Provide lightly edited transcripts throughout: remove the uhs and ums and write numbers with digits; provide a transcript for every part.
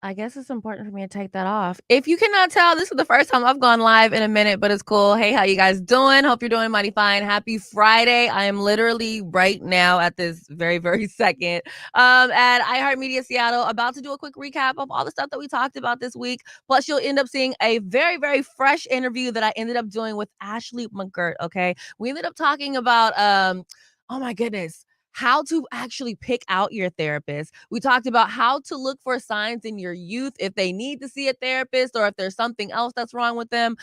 I guess it's important for me to take that off. If you cannot tell, this is the first time I've gone live in a minute, but it's cool. Hey, how you guys doing? Hope you're doing mighty fine. Happy Friday. I am literally right now at this very, very second at iHeartMedia Seattle, about to do a quick recap of all the stuff that we talked about this week. Plus, you'll end up seeing a very, very fresh interview that I ended up doing with Ashley McGirt, okay? We ended up talking about, oh my goodness, how to actually pick out your therapist. We talked about how to look for signs in your youth if they need to see a therapist or if there's something else that's wrong with them.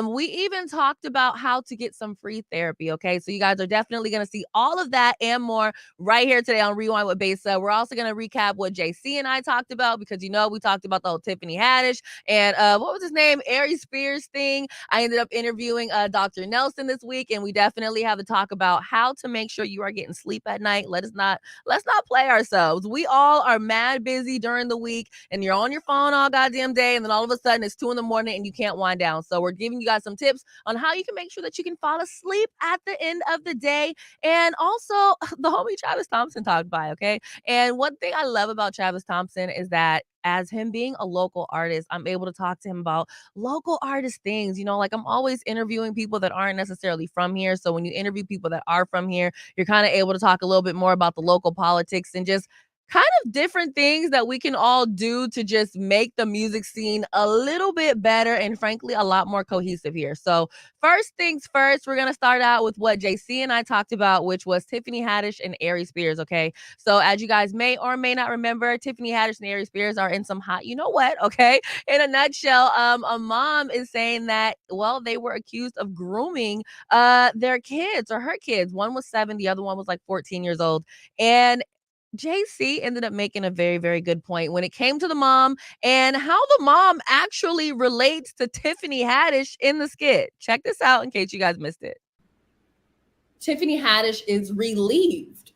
We even talked about how to get some free therapy. Okay, so you guys are definitely going to see all of that and more right here today on Rewind with Besa. We're also going to recap what JC and I talked about because we talked about the whole Tiffany Haddish and what was his name, Aries Spears thing. I ended up interviewing Dr. Nelson this week, and we definitely have to talk about how to make sure you are getting sleep at night. Let's not play ourselves. We all are mad busy during the week, and you're on your phone all goddamn day, and then all of a sudden it's 2 a.m. and you can't wind down. So we're giving you guys some tips on how you can make sure that you can fall asleep at the end of the day. And also, the homie Travis Thompson talked by, okay? And one thing I love about Travis Thompson is that as him being a local artist, I'm able to talk to him about local artist things. Like I'm always interviewing people that aren't necessarily from here. So when you interview people that are from here, you're kind of able to talk a little bit more about the local politics and just kind of different things that we can all do to just make the music scene a little bit better and frankly a lot more cohesive here. So first things first, we're going to start out with what JC and I talked about, which was Tiffany Haddish and Aries Spears. Okay, so as you guys may or may not remember, Tiffany Haddish and Aries Spears are in some hot you know what. Okay, in a nutshell, a mom is saying that, well, they were accused of grooming their kids or her kids. One was 7, the other one was like 14 years old. And JC ended up making a very, very good point when it came to the mom and how the mom actually relates to Tiffany Haddish in the skit. Check this out in case you guys missed it. Tiffany Haddish is relieved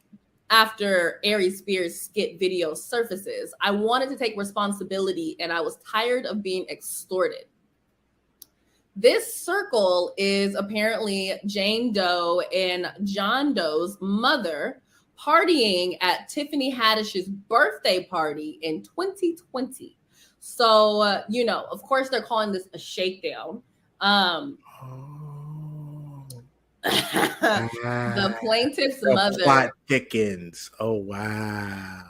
after Aries Spears' skit video surfaces. I wanted to take responsibility and I was tired of being extorted. This circle is apparently Jane Doe and John Doe's mother partying at Tiffany Haddish's birthday party in 2020. So, of course, they're calling this a shakedown. The plaintiff's mother. Plot thickens. Oh, wow.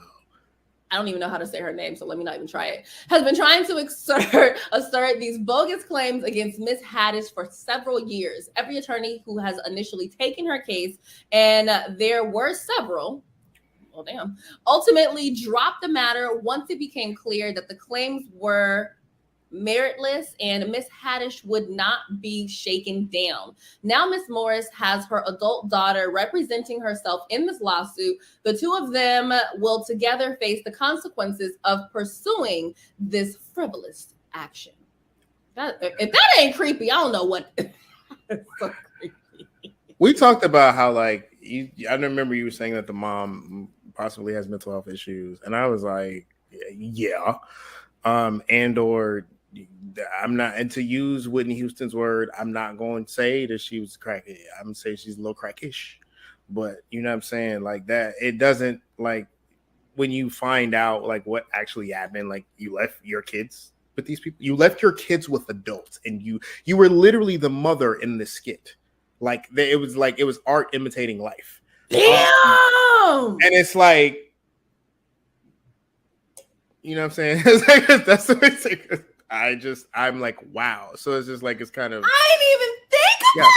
I don't even know how to say her name, so let me not even try it. Has been trying to assert these bogus claims against Miss Haddish for several years. Every attorney who has initially taken her case, and there were several, ultimately dropped the matter once it became clear that the claims were meritless and Miss Haddish would not be shaken down. Now Miss Morris has her adult daughter representing herself in this lawsuit. The two of them will together face the consequences of pursuing this frivolous action. If that ain't creepy, I don't know what. It's so creepy. We talked about how I remember you were saying that the mom possibly has mental health issues, and I was like, yeah, I'm not, and to use Whitney Houston's word, I'm not going to say that she was crackhead. I'm going to say she's a little crackish. But you know what I'm saying? Like that, it doesn't, like, when you find out like what actually happened, like you left your kids with these people, you left your kids with adults, and you were literally the mother in the skit. Like it was art imitating life. Damn! And it's like, you know what I'm saying? It's like, that's what it's like. I'm like, wow. So it's just like, it's kind of. I didn't even think about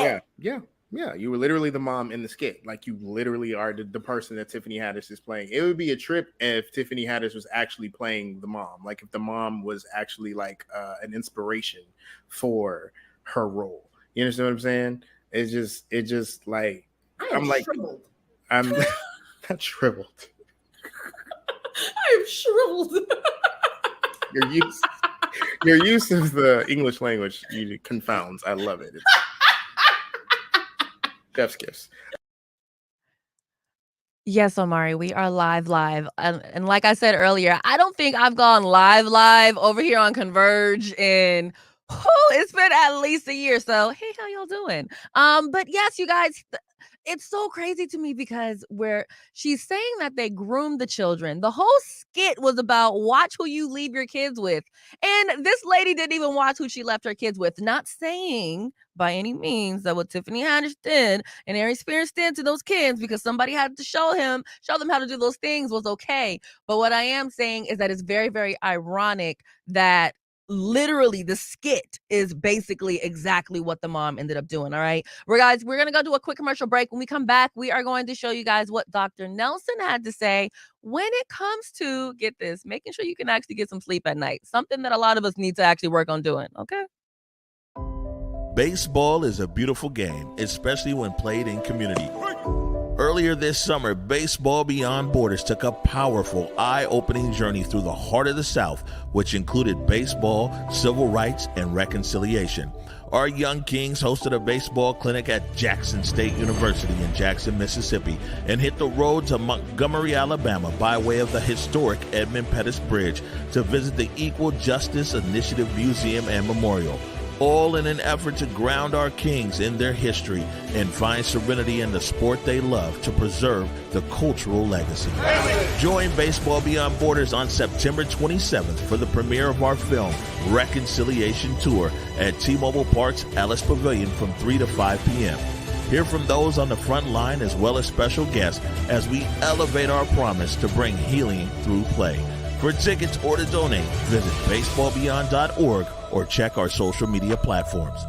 that. Yeah. You were literally the mom in the skit. Like you literally are the person that Tiffany Haddish is playing. It would be a trip if Tiffany Haddish was actually playing the mom. Like if the mom was actually like an inspiration for her role. You understand what I'm saying? It just like, I'm like, shriveled. I'm not shriveled. I'm shriveled. Your use of the English language confounds. I love it. Chef's kiss. Yes, Omari, we are live. And like I said earlier, I don't think I've gone live over here on Converge in it's been at least a year. So, hey, how y'all doing? But yes, you guys, it's so crazy to me because where she's saying that they groomed the children. The whole skit was about watch who you leave your kids with. And this lady didn't even watch who she left her kids with. Not saying by any means that what Tiffany Haddish did and Aries Spears did to those kids because somebody had to show them how to do those things was okay. But what I am saying is that it's very, very ironic that literally the skit is basically exactly what the mom ended up doing. All right, we're gonna go do a quick commercial break. When we come back, we are going to show you guys what Dr. Nelson had to say when it comes to, get this, making sure you can actually get some sleep at night, something that a lot of us need to actually work on doing. Okay. Baseball is a beautiful game, especially when played in community. Earlier this summer, Baseball Beyond Borders took a powerful, eye-opening journey through the heart of the South, which included baseball, civil rights, and reconciliation. Our young kings hosted a baseball clinic at Jackson State University in Jackson, Mississippi, and hit the road to Montgomery, Alabama by way of the historic Edmund Pettus Bridge to visit the Equal Justice Initiative Museum and Memorial, all in an effort to ground our kings in their history and find serenity in the sport they love to preserve the cultural legacy. Join Baseball Beyond Borders on September 27th for the premiere of our film, Reconciliation Tour, at T-Mobile Park's Ellis Pavilion from 3 to 5 p.m. Hear from those on the front line as well as special guests as we elevate our promise to bring healing through play. For tickets or to donate, visit baseballbeyond.org or check our social media platforms.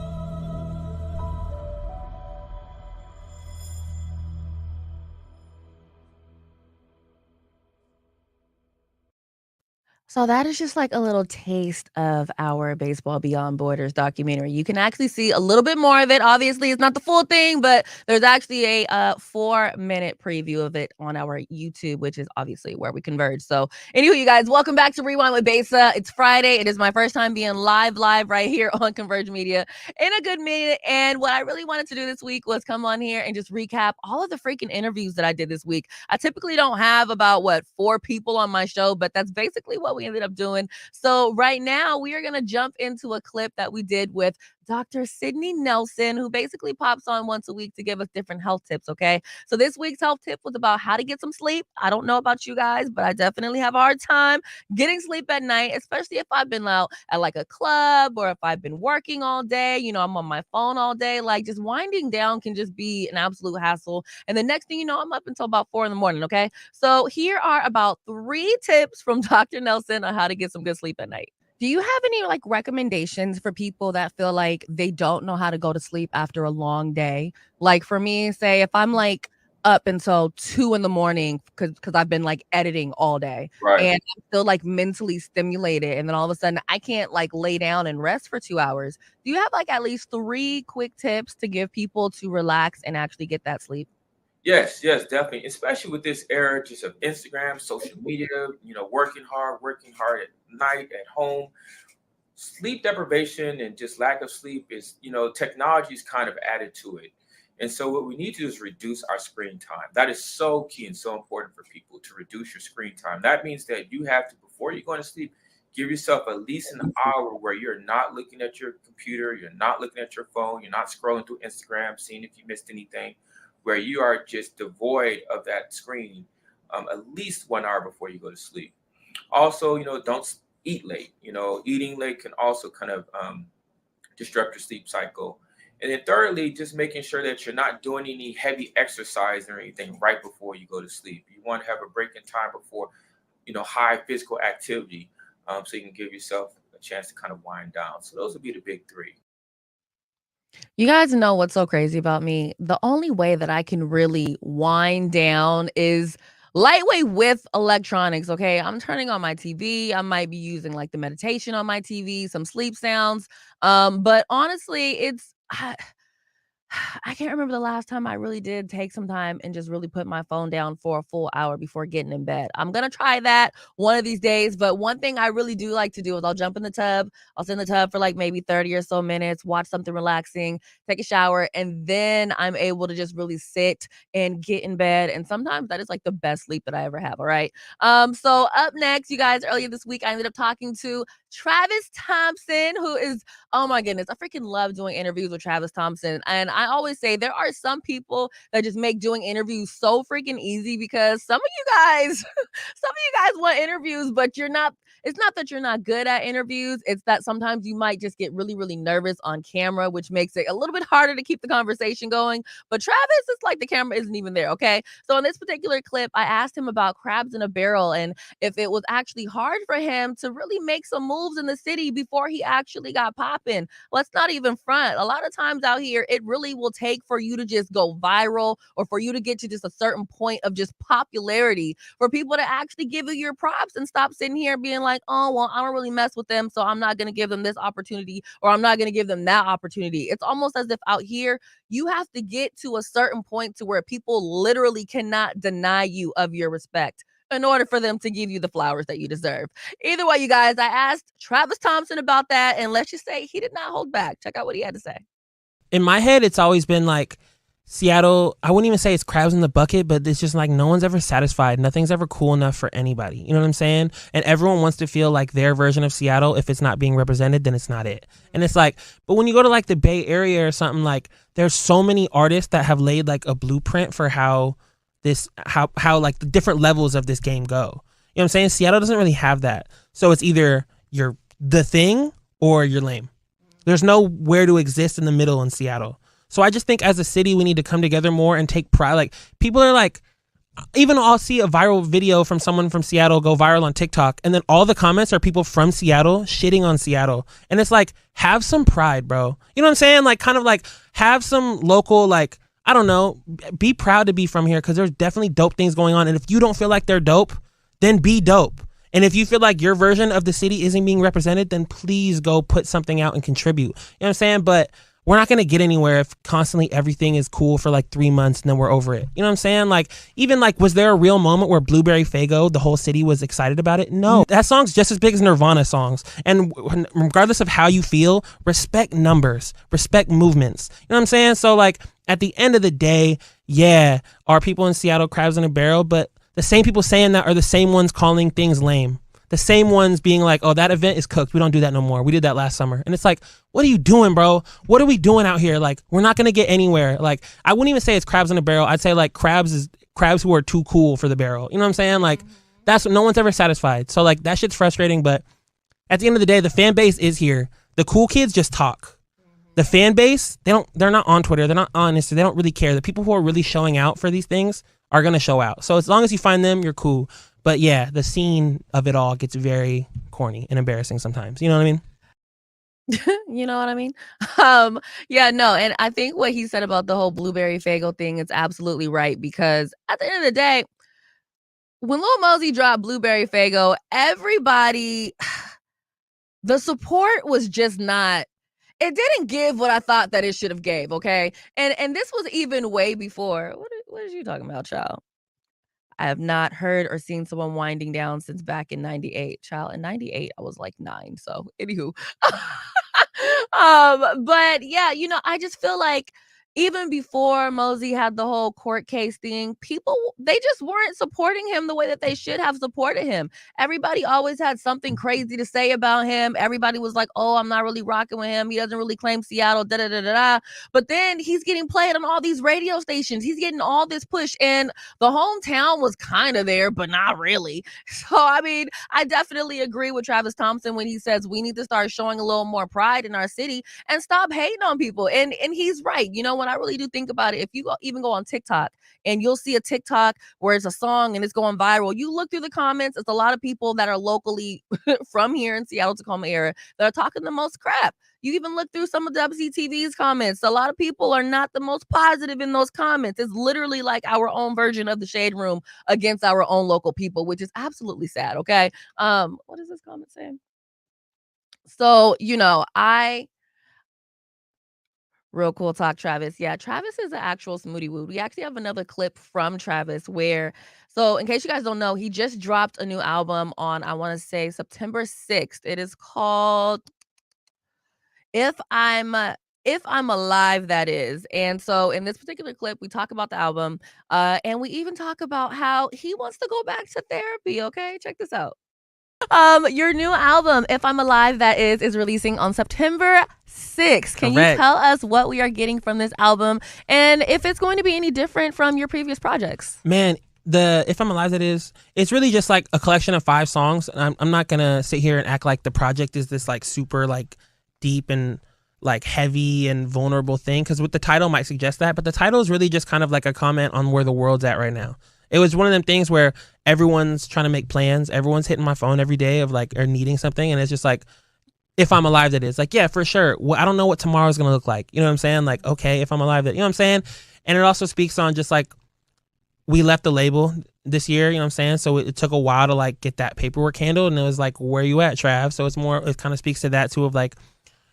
So that is just like a little taste of our Baseball Beyond Borders documentary. You can actually see a little bit more of it. Obviously, it's not the full thing, but there's actually a 4-minute preview of it on our YouTube, which is obviously where we converge. So anywho, you guys, welcome back to Rewind with Besa. It's Friday. It is my first time being live right here on Converge Media in a good minute. And what I really wanted to do this week was come on here and just recap all of the freaking interviews that I did this week. I typically don't have about 4 people on my show, but that's basically what we ended up doing. So right now we are going to jump into a clip that we did with Dr. Sidney Nelson, who basically pops on once a week to give us different health tips. Okay. So this week's health tip was about how to get some sleep. I don't know about you guys, but I definitely have a hard time getting sleep at night, especially if I've been out at like a club or if I've been working all day. You know, I'm on my phone all day. Like just winding down can just be an absolute hassle. And the next thing you know, I'm up until about 4 a.m. Okay. So here are about 3 tips from Dr. Nelson on how to get some good sleep at night. Do you have any like recommendations for people that feel like they don't know how to go to sleep after a long day? Like for me, say if I'm like up until 2 a.m. because I've been like editing all day, Right. and I'm still like mentally stimulated, and then all of a sudden I can't like lay down and rest for 2 hours. Do you have like at least 3 quick tips to give people to relax and actually get that sleep? Yes, definitely. Especially with this era just of Instagram, social media, working hard at night, at home. Sleep deprivation and just lack of sleep is, technology is kind of added to it. And so what we need to do is reduce our screen time. That is so key and so important for people to reduce your screen time. That means that you have to, before you go to sleep, give yourself at least an hour where you're not looking at your computer, you're not looking at your phone, you're not scrolling through Instagram, seeing if you missed anything, where you are just devoid of that screen at least 1 hour before you go to sleep. Also, don't eat late. Eating late can also kind of disrupt your sleep cycle. And then thirdly, just making sure that you're not doing any heavy exercise or anything right before you go to sleep. You want to have a break in time before, high physical activity, so you can give yourself a chance to kind of wind down. So those would be the big 3. You guys know what's so crazy about me? The only way that I can really wind down is lightweight with electronics. Okay. I'm turning on my TV. I might be using like the meditation on my TV, some sleep sounds. But honestly, I can't remember the last time I really did take some time and just really put my phone down for a full hour before getting in bed. I'm going to try that one of these days. But one thing I really do like to do is I'll jump in the tub. I'll sit in the tub for like maybe 30 or so minutes, watch something relaxing, take a shower, and then I'm able to just really sit and get in bed. And sometimes that is like the best sleep that I ever have. All right. So up next, you guys, earlier this week, I ended up talking to Travis Thompson, who is, oh my goodness, I freaking love doing interviews with Travis Thompson. And I I always say there are some people that just make doing interviews so freaking easy because some of you guys want interviews, but you're not. It's not that you're not good at interviews. It's that sometimes you might just get really, really nervous on camera, which makes it a little bit harder to keep the conversation going. But Travis, it's like the camera isn't even there, okay? So in this particular clip, I asked him about crabs in a barrel and if it was actually hard for him to really make some moves in the city before he actually got popping. Let's not even front. A lot of times out here, it really will take for you to just go viral or for you to get to just a certain point of just popularity for people to actually give you your props and stop sitting here being like, oh, well, I don't really mess with them, so I'm not going to give them this opportunity or I'm not going to give them that opportunity. It's almost as if out here, you have to get to a certain point to where people literally cannot deny you of your respect in order for them to give you the flowers that you deserve. Either way, you guys, I asked Travis Thompson about that, and let's just say he did not hold back. Check out what he had to say. In my head, it's always been like Seattle, I wouldn't even say it's crabs in the bucket, but it's just like no one's ever satisfied. Nothing's ever cool enough for anybody. You know what I'm saying? And everyone wants to feel like their version of Seattle. If it's not being represented, then it's not it. And it's like, but when you go to like the Bay Area or something, like there's so many artists that have laid like a blueprint for how like the different levels of this game go. You know what I'm saying? Seattle doesn't really have that. So it's either you're the thing or you're lame. There's nowhere to exist in the middle in Seattle. So I just think as a city, we need to come together more and take pride. Like people are like, even I'll see a viral video from someone from Seattle go viral on TikTok. And then all the comments are people from Seattle shitting on Seattle. And it's like, have some pride, bro. You know what I'm saying? Like kind of like have some local, like, I don't know, be proud to be from here because there's definitely dope things going on. And if you don't feel like they're dope, then be dope. And if you feel like your version of the city isn't being represented, then please go put something out and contribute. You know what I'm saying? But we're not going to get anywhere if constantly everything is cool for like 3 months and then we're over it. You know what I'm saying? Like, even like, was there a real moment where Blueberry Faygo, the whole city was excited about it? No. That song's just as big as Nirvana songs. And regardless of how you feel, respect numbers, respect movements. You know what I'm saying? So like, at the end of the day, yeah, are people in Seattle crabs in a barrel? But the same people saying that are the same ones calling things lame. The same ones being like, oh, that event is cooked. We don't do that no more. We did that last summer. And it's like, what are you doing, bro? What are we doing out here? Like, we're not going to get anywhere. Like, I wouldn't even say it's crabs in a barrel. I'd say like crabs who are too cool for the barrel. You know what I'm saying? Like, that's what no one's ever satisfied. So like, that shit's frustrating. But at the end of the day, the fan base is here. The cool kids just talk. The fan base, they're not on Twitter. They're not on Instagram. They don't really care. The people who are really showing out for these things are going to show out. So as long as you find them, you're cool. But yeah, the scene of it all gets very corny and embarrassing sometimes. You know what I mean? You know what I mean? Yeah, no, and I think what he said about the whole Blueberry Faygo thing is absolutely right because at the end of the day, when Lil Mosey dropped Blueberry Faygo, everybody, the support was just not. It didn't give what I thought that it should have gave. Okay, and this was even way before. What is you talking about, child? I have not heard or seen someone winding down since back in 98. Child, in 98, I was like 9. So, anywho. But yeah, you know, I just feel like even before Mosey had the whole court case thing, people, they just weren't supporting him the way that they should have supported him. Everybody always had something crazy to say about him. Everybody was like, oh, I'm not really rocking with him. He doesn't really claim Seattle, da da da da da. But then he's getting played on all these radio stations. He's getting all this push. And the hometown was kind of there, but not really. So, I mean, I definitely agree with Travis Thompson when he says we need to start showing a little more pride in our city and stop hating on people. And he's right. You know, when I really do think about it, if you even go on TikTok and you'll see a TikTok where it's a song and it's going viral, you look through the comments, it's a lot of people that are locally from here in Seattle, Tacoma area that are talking the most crap. You even look through some of WCTV's comments. A lot of people are not the most positive in those comments. It's literally like our own version of the shade room against our own local people, which is absolutely sad. Okay. What is this comment saying? So, you know, real cool talk, Travis. Yeah, Travis is an actual smoothie wood. We actually have another clip from Travis where, so in case you guys don't know, he just dropped a new album on, I want to say September 6th. It is called If I'm Alive, that is. And so in this particular clip, we talk about the album, and we even talk about how he wants to go back to therapy. Okay, check this out. Your new album, If I'm Alive, that is releasing on September 6th. Can Correct. you tell us what we are getting from this album and if it's going to be any different from your previous projects? Man, the If I'm Alive, it's really just like a collection of 5 songs. And I'm not gonna sit here and act like the project is this like super like deep and like heavy and vulnerable thing, because with the title might suggest that, but the title is really just kind of like a comment on where the world's at right now. It was one of them things where everyone's trying to make plans. Everyone's hitting my phone every day of like, or needing something. And it's just like, if I'm alive, that is like, yeah, for sure. Well, I don't know what tomorrow's going to look like. You know what I'm saying? Like, okay, if I'm alive, that, you know what I'm saying? And it also speaks on just like, we left the label this year, you know what I'm saying? So it took a while to like get that paperwork handled. And it was like, where you at, Trav? So it's more, it kind of speaks to that too, of like,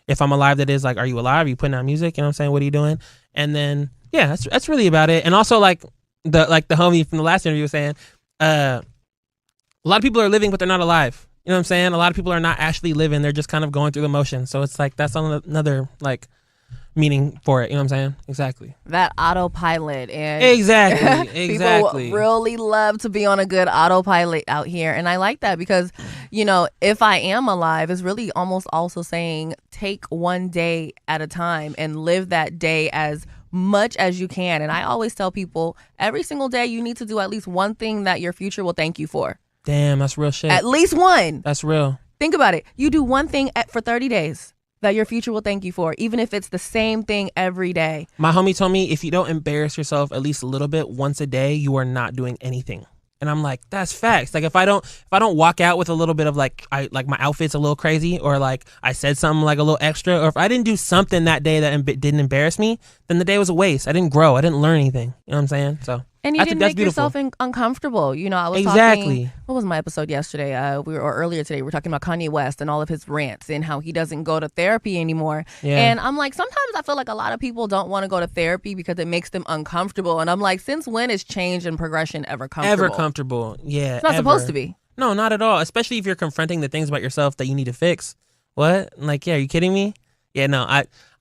if I'm alive, that is like, are you alive? Are you putting out music? You know what I'm saying? What are you doing? And then, yeah, that's really about it. And also like the homie from the last interview was saying, a lot of people are living, but they're not alive. You know what I'm saying? A lot of people are not actually living. They're just kind of going through the motions. So it's like, that's another like meaning for it. You know what I'm saying? Exactly. That autopilot. And Exactly. people really love to be on a good autopilot out here. And I like that because, you know, if I am alive is really almost also saying take one day at a time and live that day as much as you can. And I always tell people every single day you need to do at least one thing that your future will thank you for. Damn, that's real shit. At least one. That's real. Think about it. You do one thing for 30 days that your future will thank you for, even if it's the same thing every day. My homie told me if you don't embarrass yourself at least a little bit once a day, you are not doing anything. And I'm like, that's facts. Like if I don't walk out with a little bit of like my outfit's a little crazy, or like I said something like a little extra, or if I didn't do something that day that didn't embarrass me, then the day was a waste. I didn't grow. I didn't learn anything. You know what I'm saying? So. And you didn't make yourself uncomfortable. You know, I was talking, what was my episode yesterday? Or earlier today, we were talking about Kanye West and all of his rants and how he doesn't go to therapy anymore. Yeah. And I'm like, sometimes I feel like a lot of people don't want to go to therapy because it makes them uncomfortable. And I'm like, since when is change and progression ever comfortable? Ever comfortable. Yeah. It's not supposed to be. No, not at all. Especially if you're confronting the things about yourself that you need to fix. What? Like, yeah, are you kidding me? Yeah, no,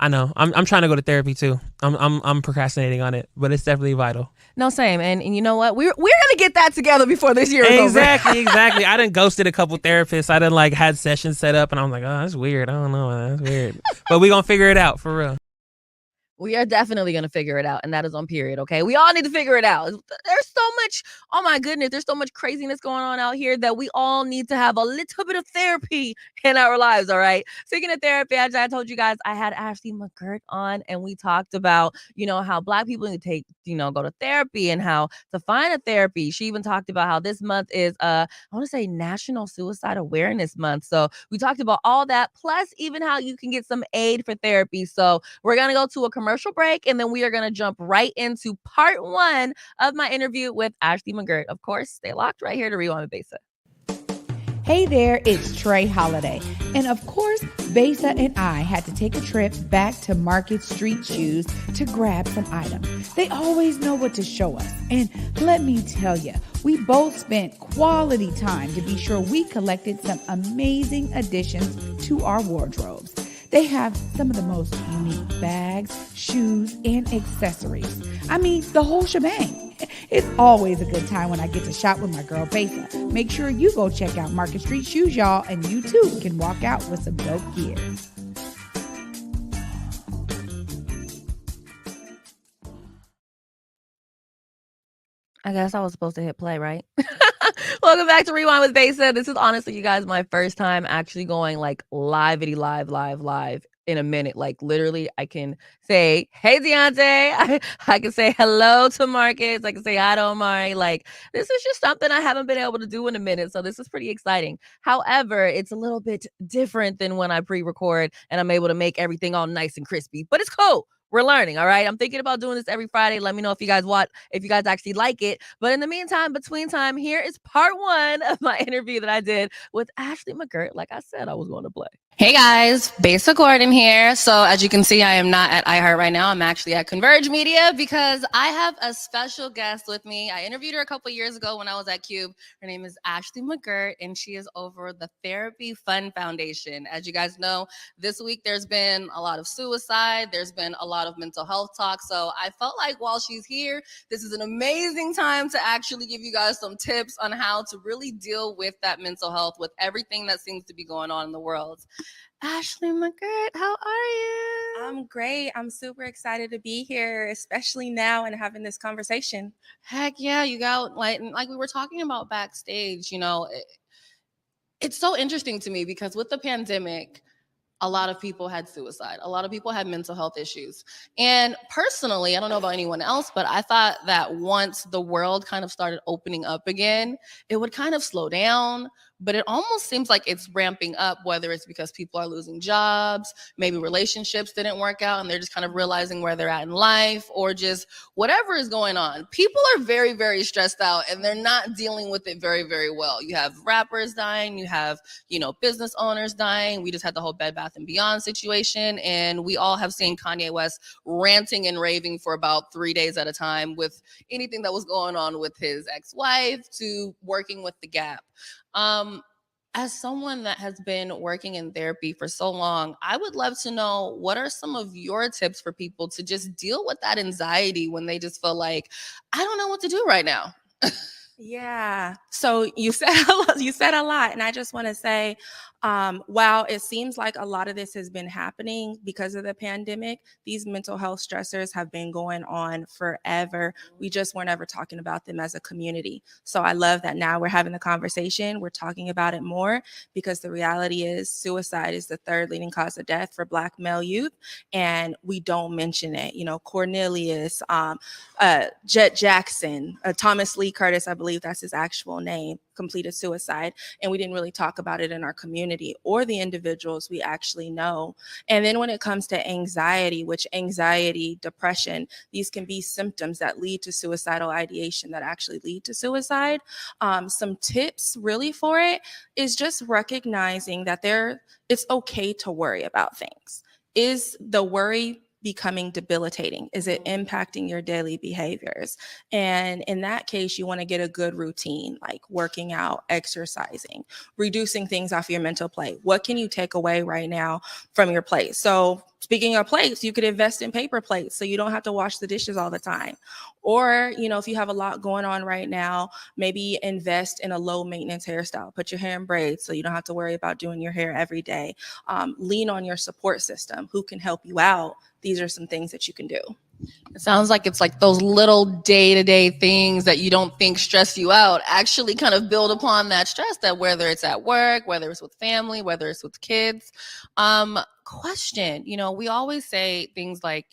I know. I'm trying to go to therapy too. I'm procrastinating on it, but it's definitely vital. No, same. And you know what? We're gonna get that together before this year is over. Exactly. I done ghosted a couple therapists. I done like had sessions set up, and I'm like, oh, that's weird. I don't know, that's weird. But we gonna figure it out for real. We are definitely going to figure it out. And that is on period. Okay. We all need to figure it out. There's so much. Oh my goodness. There's so much craziness going on out here that we all need to have a little bit of therapy in our lives. All right. Speaking of therapy, as I told you guys, I had Ashley McGirt on and we talked about, you know, how Black people need to take, you know, go to therapy and how to find a therapy. She even talked about how this month is, I want to say National Suicide Awareness Month. So we talked about all that, plus even how you can get some aid for therapy. So we're going to go to a commercial break, and then we are going to jump right into part 1 of my interview with Ashley McGirt. Of course, stay locked right here to Rewind with Besa. Hey there, it's Trey Holiday. And of course, Besa and I had to take a trip back to Market Street Shoes to grab some items. They always know what to show us. And let me tell you, we both spent quality time to be sure we collected some amazing additions to our wardrobes. They have some of the most unique bags, shoes, and accessories. I mean, the whole shebang. It's always a good time when I get to shop with my girl Besa. Make sure you go check out Market Street Shoes, y'all, and you too can walk out with some dope gear. I guess I was supposed to hit play, right? Welcome back to Rewind with Besa. This is honestly, you guys, my first time actually going like live in a minute. Like literally, I can say, hey, Deontay. I can say hello to Marcus. I can say hi to Omari. Like, this is just something I haven't been able to do in a minute. So this is pretty exciting. However, it's a little bit different than when I pre-record and I'm able to make everything all nice and crispy. But it's cool. We're learning, all right? I'm thinking about doing this every Friday. Let me know if you guys actually like it. But in the meantime, between time, here is part 1 of my interview that I did with Ashley McGirt. Like I said, I was going to play. Hey guys, Besa Gordon here. So as you can see, I am not at iHeart right now. I'm actually at Converge Media because I have a special guest with me. I interviewed her a couple years ago when I was at Cube. Her name is Ashley McGirt, and she is over the Therapy Fund Foundation. As you guys know, this week there's been a lot of suicide. There's been a lot of mental health talk. So I felt like while she's here, this is an amazing time to actually give you guys some tips on how to really deal with that mental health with everything that seems to be going on in the world. Ashley McGirt, how are you? I'm great. I'm super excited to be here, especially now and having this conversation. Heck yeah, you got like we were talking about backstage, it's so interesting to me because with the pandemic, a lot of people had suicide. A lot of people had mental health issues. And personally, I don't know about anyone else, but I thought that once the world kind of started opening up again, it would kind of slow down. But it almost seems like it's ramping up, whether it's because people are losing jobs, maybe relationships didn't work out and they're just kind of realizing where they're at in life, or just whatever is going on. People are very, very stressed out and they're not dealing with it very, very well. You have rappers dying, you have, business owners dying. We just had the whole Bed Bath & Beyond situation, and we all have seen Kanye West ranting and raving for about 3 days at a time with anything that was going on with his ex-wife to working with The Gap. As someone that has been working in therapy for so long, I would love to know, what are some of your tips for people to just deal with that anxiety when they just feel like, I don't know what to do right now? Yeah. So you said a lot, and I just want to say, while it seems like a lot of this has been happening because of the pandemic, these mental health stressors have been going on forever. We just weren't ever talking about them as a community. So I love that now we're having the conversation. We're talking about it more because the reality is suicide is the third leading cause of death for Black male youth, and we don't mention it. Cornelius, Jet Jackson, Thomas Lee Curtis, I believe that's his actual name, completed suicide, and we didn't really talk about it in our community or the individuals we actually know. And then when it comes to anxiety, depression, these can be symptoms that lead to suicidal ideation that actually lead to suicide. Some tips really for it is just recognizing that it's okay to worry about things. Is the worry becoming debilitating? Is it impacting your daily behaviors? And in that case, you want to get a good routine, like working out, exercising, reducing things off your mental plate. What can you take away right now from your plate? So speaking of plates, you could invest in paper plates so you don't have to wash the dishes all the time. Or, if you have a lot going on right now, maybe invest in a low maintenance hairstyle. Put your hair in braids so you don't have to worry about doing your hair every day. Lean on your support system. Who can help you out? These are some things that you can do. It sounds like it's like those little day-to-day things that you don't think stress you out actually kind of build upon that stress, that whether it's at work, whether it's with family, whether it's with kids. Question, we always say things like,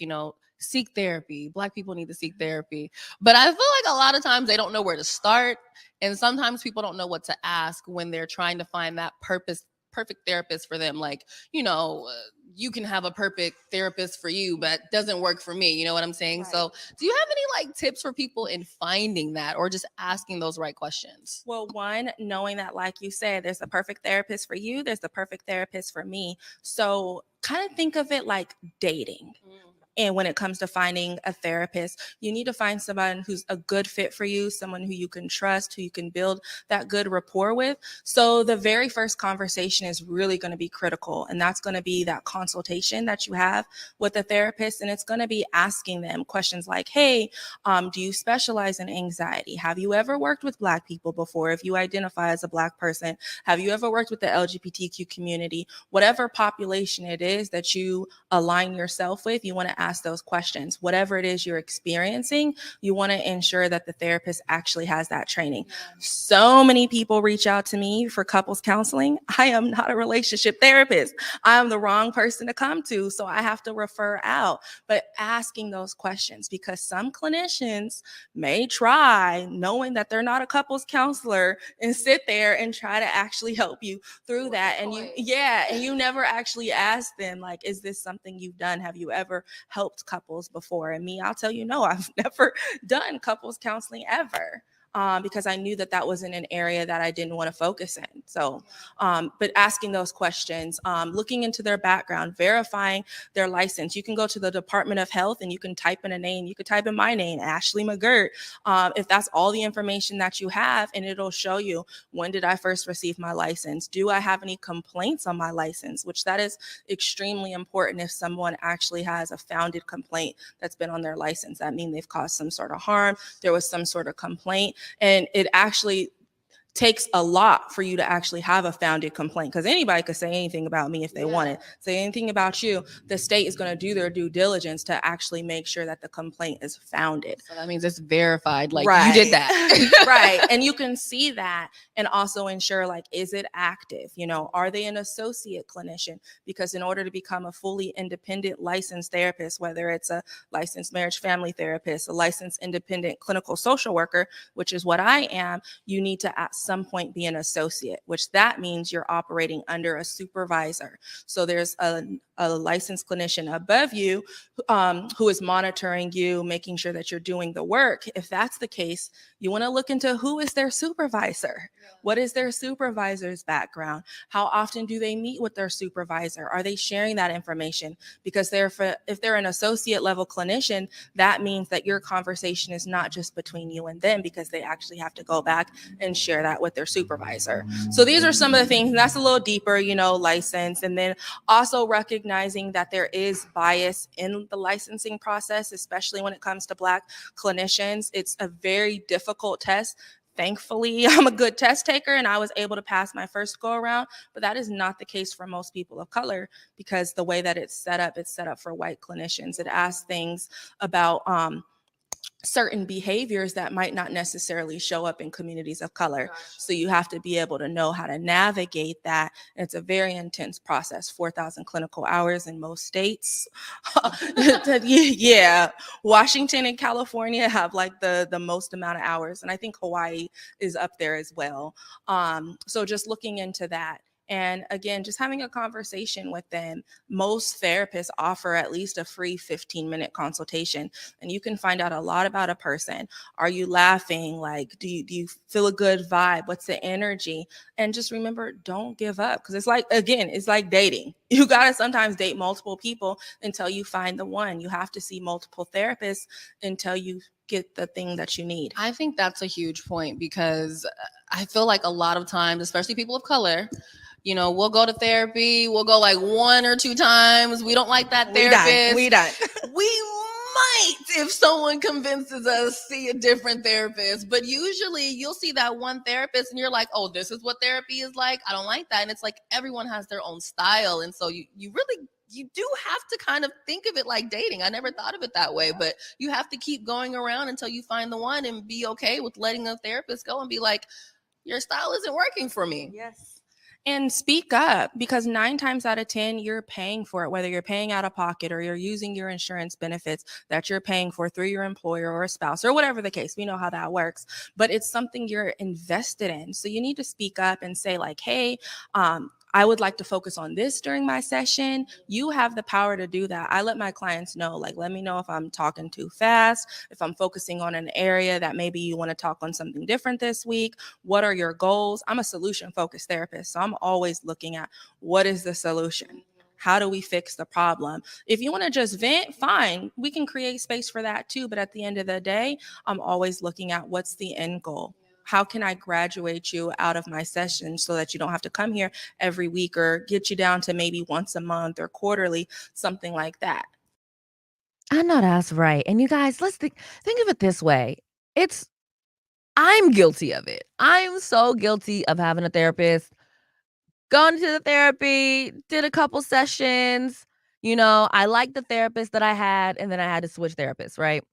seek therapy. Black people need to seek therapy. But I feel like a lot of times they don't know where to start. And sometimes people don't know what to ask when they're trying to find that perfect therapist for them. Like, you can have a perfect therapist for you, but doesn't work for me. You know what I'm saying? Right. So do you have any tips for people in finding that, or just asking those right questions? Well, one, knowing that, like you said, there's a perfect therapist for you. There's the perfect therapist for me. So kind of think of it like dating. And when it comes to finding a therapist, you need to find someone who's a good fit for you, someone who you can trust, who you can build that good rapport with. So the very first conversation is really going to be critical. And that's going to be that consultation that you have with a therapist. And it's going to be asking them questions like, hey, do you specialize in anxiety? Have you ever worked with Black people before? If you identify as a Black person, have you ever worked with the LGBTQ community? Whatever population it is that you align yourself with, you want to ask those questions. Whatever it is you're experiencing, you want to ensure that the therapist actually has that training. So many people reach out to me for couples counseling. I am not a relationship therapist. I am the wrong person to come to, so I have to refer out. But asking those questions, because some clinicians may try, knowing that they're not a couples counselor, and sit there and try to actually help you through that. And you never actually ask them, like, is this something you've done? Have you ever helped couples before? And me, I'll tell you, no, I've never done couples counseling ever. because I knew that that wasn't an area that I didn't want to focus in. So, but asking those questions, looking into their background, verifying their license. You can go to the Department of Health and you can type in a name. You could type in my name, Ashley McGirt, if that's all the information that you have, and it'll show you, when did I first receive my license? Do I have any complaints on my license? Which that is extremely important. If someone actually has a founded complaint that's been on their license, that means they've caused some sort of harm, there was some sort of complaint, and it actually takes a lot for you to actually have a founded complaint, because anybody could say anything about me if they wanted, say anything about you. The state is going to do their due diligence to actually make sure that the complaint is founded. So that means it's verified, like Right. you did that. Right. And you can see that and also ensure, like, is it active? You know, are they an associate clinician? Because in order to become a fully independent licensed therapist, whether it's a licensed marriage family therapist, a licensed independent clinical social worker, which is what I am, you need to at some point be an associate, which that means you're operating under a supervisor. So there's a licensed clinician above you who is monitoring you, making sure that you're doing the work. If that's the case, you want to look into who is their supervisor. What is their supervisor's background? How often do they meet with their supervisor? Are they sharing that information? Because if they're an associate level clinician, that means that your conversation is not just between you and them, because they actually have to go back and share that with their supervisor. So these are some of the things, and that's a little deeper, you know, license. And then also recognizing that there is bias in the licensing process, especially when it comes to Black clinicians. It's a very difficult test. Thankfully, I'm a good test taker and I was able to pass my first go around, but that is not the case for most people of color, because the way that it's set up for white clinicians. It asks things about certain behaviors that might not necessarily show up in communities of color. So you have to be able to know how to navigate that. It's a very intense process, 4,000 clinical hours in most states. Yeah, Washington and California have like the most amount of hours. And I think Hawaii is up there as well. So just looking into that. And again, just having a conversation with them. Most therapists offer at least a free 15-minute consultation, and you can find out a lot about a person. Are you laughing? Like, do you feel a good vibe? What's the energy? And just remember, don't give up, because it's like, again, it's like dating. You got to sometimes date multiple people until you find the one. You have to see multiple therapists until you get the thing that you need. I think that's a huge point, because I feel like a lot of times, especially people of color, you know, we'll go to therapy, we'll go like 1 or 2 times. We don't like that therapist. We done. We might, if someone convinces us, see a different therapist. But usually you'll see that one therapist and you're like, oh, this is what therapy is like. I don't like that. And it's like everyone has their own style. And so you do have to kind of think of it like dating. I never thought of it that way, but you have to keep going around until you find the one, and be okay with letting a therapist go and be like, your style isn't working for me. Yes. And speak up, because 9 times out of 10, you're paying for it, whether you're paying out of pocket or you're using your insurance benefits that you're paying for through your employer or a spouse or whatever the case. We know how that works, but it's something you're invested in. So you need to speak up and say like, hey, I would like to focus on this during my session. You have the power to do that. I let my clients know, like, let me know if I'm talking too fast, if I'm focusing on an area that maybe you want to talk on something different this week. What are your goals? I'm a solution-focused therapist, so I'm always looking at what is the solution? How do we fix the problem? If you want to just vent, fine. We can create space for that too. But at the end of the day, I'm always looking at what's the end goal. How can I graduate you out of my session so that you don't have to come here every week, or get you down to maybe once a month or quarterly, something like that. I know that's right. And you guys, let's think of it this way. I'm guilty of it. I'm so guilty of having a therapist, gone to the therapy, did a couple sessions. You know, I liked the therapist that I had, and then I had to switch therapists, right?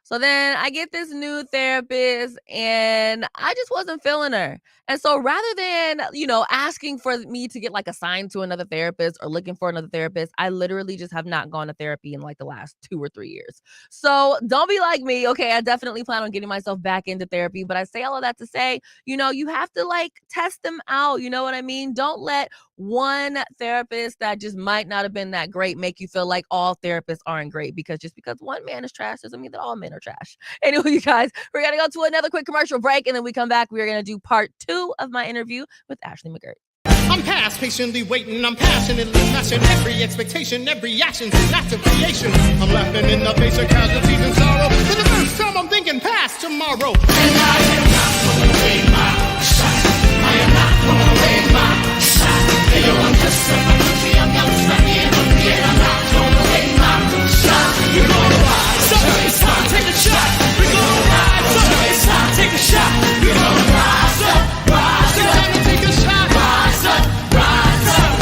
So then I get this new therapist and I just wasn't feeling her. And so rather than, you know, asking for me to get like assigned to another therapist or looking for another therapist, I literally just have not gone to therapy in like the last 2 or 3 years. So don't be like me. Okay, I definitely plan on getting myself back into therapy, but I say all of that to say, you know, you have to like test them out. You know what I mean? Don't let one therapist that just might not have been that great make you feel like all therapists aren't great, because just because one man is trash doesn't mean that all men are trash. Anyway, you guys, we're going to go to another quick commercial break, and then we come back. We're going to do part 2 of my interview with Ashley McGirt. I'm past patiently waiting, I'm passionately matching every expectation, every action's an act of creation. I'm laughing in the face of casualties and sorrow. For the first time I'm thinking past tomorrow. And I am not throwing away my shot. I am not throwing away my shot. Hey yo, I'm just from my country, I'm young, scrappy and hungry, and I'm not throwing away my shot. We're gonna rise up, it's time, take a shot. We're gonna rise up, it's time, take a shot. We're gonna rise up, rise up. It's time to take a shot. Rise up,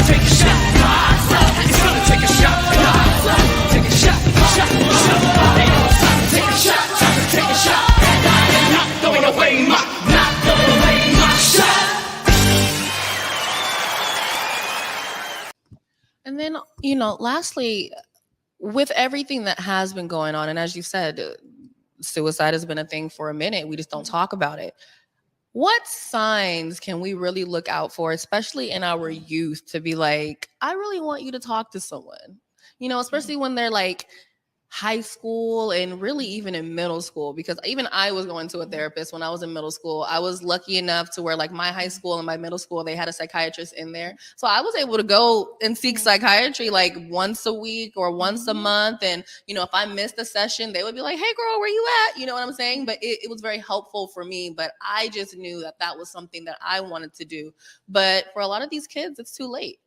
take a shot. Rise up, it's time to take a shot. Rise up, take a shot, shot, shot. Hey, it's time to take a shot, time to take a shot. And I am not throwing away my shot. And then, lastly, with everything that has been going on, and as you said, suicide has been a thing for a minute. We just don't talk about it. What signs can we really look out for, especially in our youth, to be like, I really want you to talk to someone, especially when they're like high school and really even in middle school, because even I was going to a therapist when I was in middle school. I was lucky enough to where like my high school and my middle school, they had a psychiatrist in there. So I was able to go and seek psychiatry like once a week or once a month. And, if I missed a session, they would be like, hey girl, where you at? You know what I'm saying? But it was very helpful for me, but I just knew that was something that I wanted to do. But for a lot of these kids, it's too late.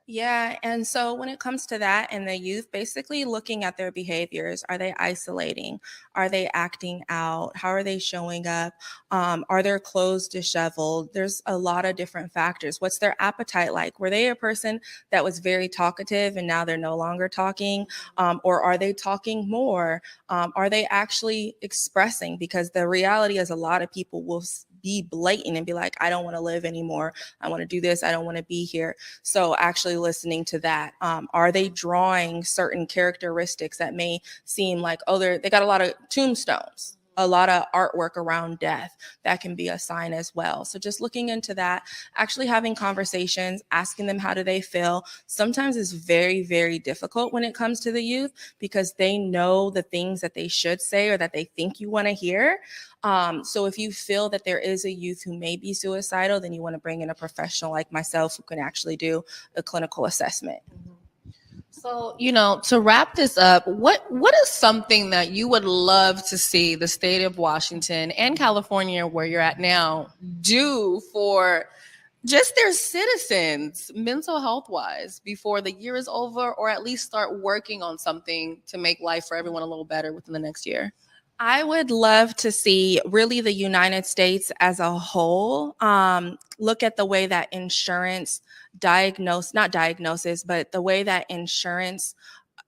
Yeah. And so when it comes to that and the youth, basically looking at their behaviors, are they isolating? Are they acting out? How are they showing up? Are their clothes disheveled? There's a lot of different factors. What's their appetite like? Were they a person that was very talkative and now they're no longer talking? Or are they talking more? Are they actually expressing? Because the reality is a lot of people will be blatant and be like, I don't want to live anymore. I want to do this. I don't want to be here. So actually listening to that. Are they drawing certain characteristics that may seem like, oh, they got a lot of tombstones, a lot of artwork around death? That can be a sign as well. So just looking into that, actually having conversations, asking them how do they feel. Sometimes it's very, very difficult when it comes to the youth because they know the things that they should say or that they think you want to hear. So if you feel that there is a youth who may be suicidal, then you want to bring in a professional like myself who can actually do a clinical assessment. So, to wrap this up, what is something that you would love to see the state of Washington and California, where you're at now, do for just their citizens, mental health wise, before the year is over, or at least start working on something to make life for everyone a little better within the next year? I would love to see really the United States as a whole look at the way that insurance not diagnosis, but the way that insurance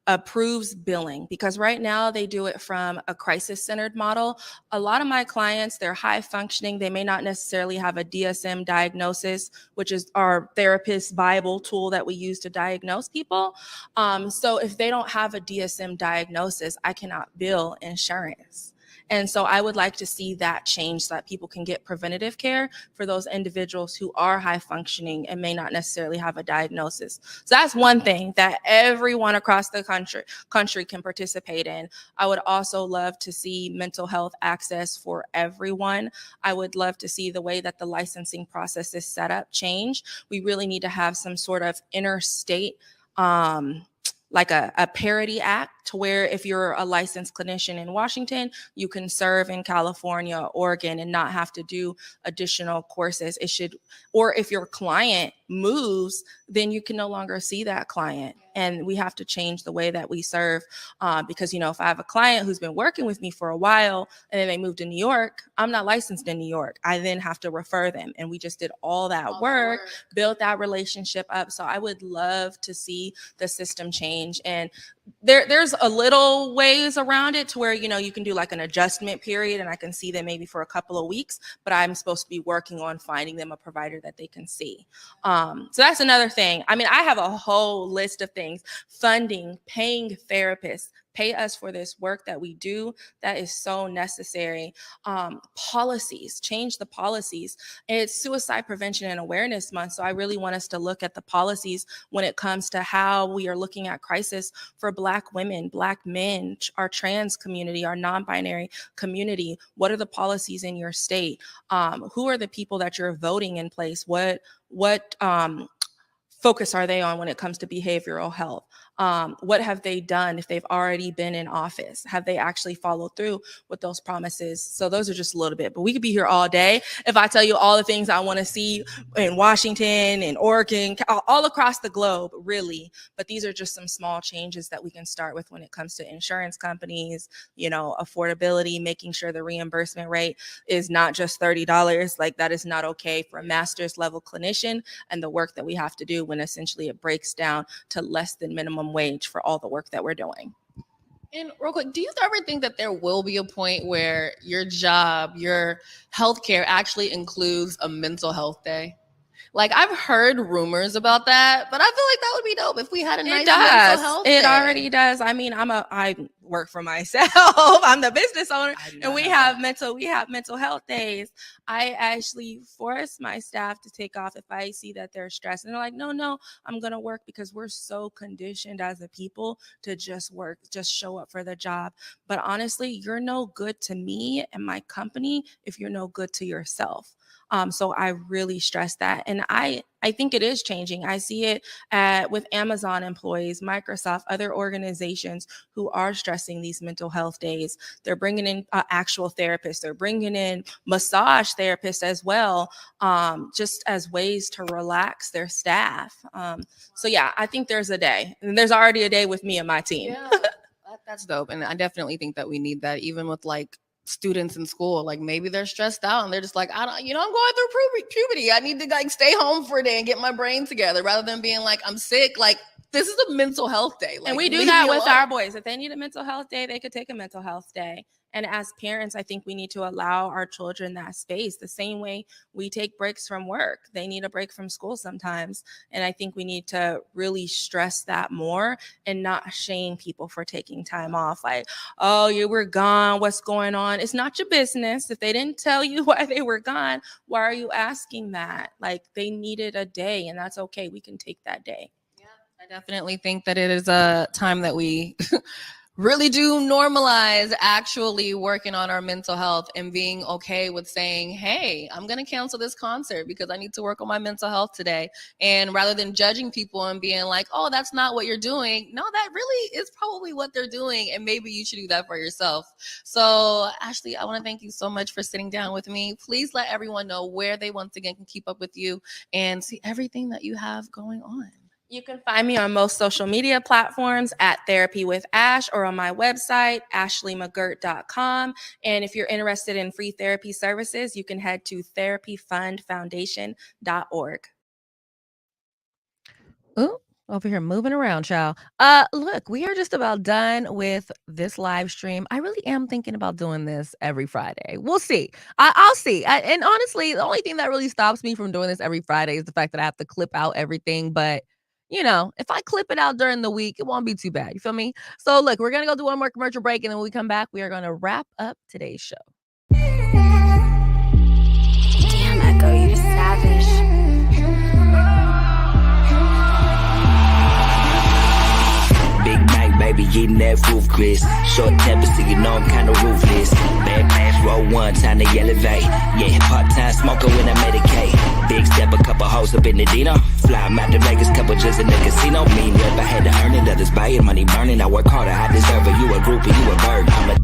approves billing, because right now they do it from a crisis-centered model. A lot of my clients, they're high functioning. They may not necessarily have a DSM diagnosis, which is our therapist Bible tool that we use to diagnose people. So if they don't have a DSM diagnosis, I cannot bill insurance. And so I would like to see that change so that people can get preventative care for those individuals who are high functioning and may not necessarily have a diagnosis. So that's one thing that everyone across the country can participate in. I would also love to see mental health access for everyone. I would love to see the way that the licensing process is set up change. We really need to have some sort of interstate like a parity act to where if you're a licensed clinician in Washington, you can serve in California or Oregon and not have to do additional courses. Or if your client moves, then you can no longer see that client. And we have to change the way that we serve because, if I have a client who's been working with me for a while and then they moved to New York, I'm not licensed in New York. I then have to refer them. And we just did all that work, built that relationship up. So I would love to see the system change. And there's a little ways around it to where, you can do like an adjustment period and I can see them maybe for a couple of weeks, but I'm supposed to be working on finding them a provider that they can see. So that's another thing. I mean, I have a whole list of things: funding, paying therapists, Pay us for this work that we do that is so necessary. Policies, change the policies. It's Suicide Prevention and Awareness Month, so I really want us to look at the policies when it comes to how we are looking at crisis for Black women, Black men, our trans community, our non-binary community. What are the policies in your state? Who are the people that you're voting in place? What focus are they on when it comes to behavioral health? What have they done if they've already been in office? Have they actually followed through with those promises? So those are just a little bit, but we could be here all day if I tell you all the things I want to see in Washington and Oregon, all across the globe, really. But these are just some small changes that we can start with when it comes to insurance companies, affordability, making sure the reimbursement rate is not just $30. Like, that is not okay for a master's level clinician, and the work that we have to do when essentially it breaks down to less than minimum wage for all the work that we're doing. And real quick, do you ever think that there will be a point where your job, your healthcare actually includes a mental health day? Like, I've heard rumors about that, but I feel like that would be dope if we had a nice mental health day. It already does. I mean, I work for myself. I'm the business owner, and we have mental health days. I actually force my staff to take off if I see that they're stressed, and they're like, no, I'm gonna work, because we're so conditioned as a people to just work, just show up for the job. But honestly, you're no good to me and my company if you're no good to yourself. So I really stress that. And I think it is changing. I see it with Amazon employees, Microsoft, other organizations who are stressing these mental health days. They're bringing in actual therapists. They're bringing in massage therapists as well, just as ways to relax their staff. So yeah, I think there's a day. And there's already a day with me and my team. Yeah, that's dope. And I definitely think that we need that, even with like students in school. Like, maybe they're stressed out and they're just like, I'm going through puberty. I need to like stay home for a day and get my brain together, rather than being like, I'm sick. Like, this is a mental health day. Like, and we do that with our boys. If they need a mental health day, they could take a mental health day. And as parents, I think we need to allow our children that space the same way we take breaks from work. They need a break from school sometimes. And I think we need to really stress that more and not shame people for taking time off. Like, oh, you were gone. What's going on? It's not your business. If they didn't tell you why they were gone, why are you asking that? Like, they needed a day, and that's okay. We can take that day. Yeah, I definitely think that it is a time that we really do normalize actually working on our mental health and being okay with saying, hey, I'm going to cancel this concert because I need to work on my mental health today. And rather than judging people and being like, oh, that's not what you're doing. No, that really is probably what they're doing. And maybe you should do that for yourself. So Ashley, I want to thank you so much for sitting down with me. Please let everyone know where they once again can keep up with you and see everything that you have going on. You can find me on most social media platforms at Therapy with Ash, or on my website, ashleymcgirt.com. And if you're interested in free therapy services, you can head to therapyfundfoundation.org. Ooh, over here moving around, child. Look, we are just about done with this live stream. I really am thinking about doing this every Friday. We'll see. I'll see. And honestly, the only thing that really stops me from doing this every Friday is the fact that I have to clip out everything. But if I clip it out during the week, it won't be too bad. You feel me? So look, we're going to go do one more commercial break. And then when we come back, we are going to wrap up today's show. Damn, Echo, you savage. Big Mac, baby, eating that roof, Chris. Short temper, so you know I'm kinda ruthless. Bad pass, roll one, time to elevate. Yeah, part-time smoker when I medicate. Big step, a couple hoes up in the Dino. Fly 'em out to Vegas, couple just in the casino. Mean rep, I had to earn it, others buy it, money burning. I work harder, I deserve it. You a groupie, you a bird. I'm a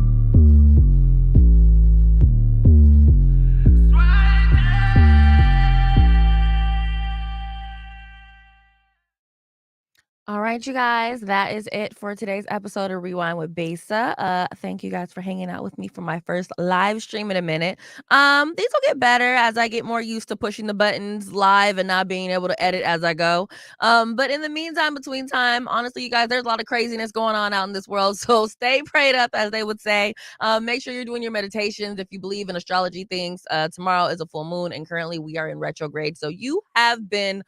All right, you guys, that is it for today's episode of Rewind with Besa. Thank you guys for hanging out with me for my first live stream in a minute. These will get better as I get more used to pushing the buttons live and not being able to edit as I go. But in the meantime, between time, honestly, you guys, there's a lot of craziness going on out in this world. So stay prayed up, as they would say. Make sure you're doing your meditations. If you believe in astrology things, tomorrow is a full moon, and currently we are in retrograde. So you have been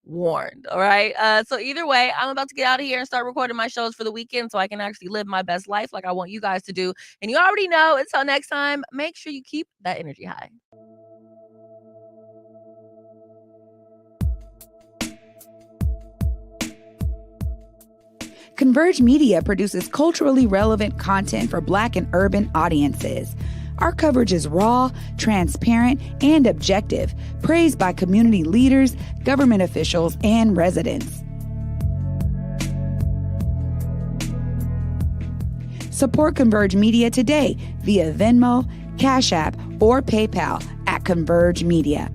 warned. All right. So either way, I'm about to get out of here and start recording my shows for the weekend so I can actually live my best life like I want you guys to do. And you already know, until next time, make sure you keep that energy high. Converge Media produces culturally relevant content for Black and urban audiences. Our coverage is raw, transparent, and objective, praised by community leaders, government officials, and residents. Support Converge Media today via Venmo, Cash App, or PayPal at Converge Media.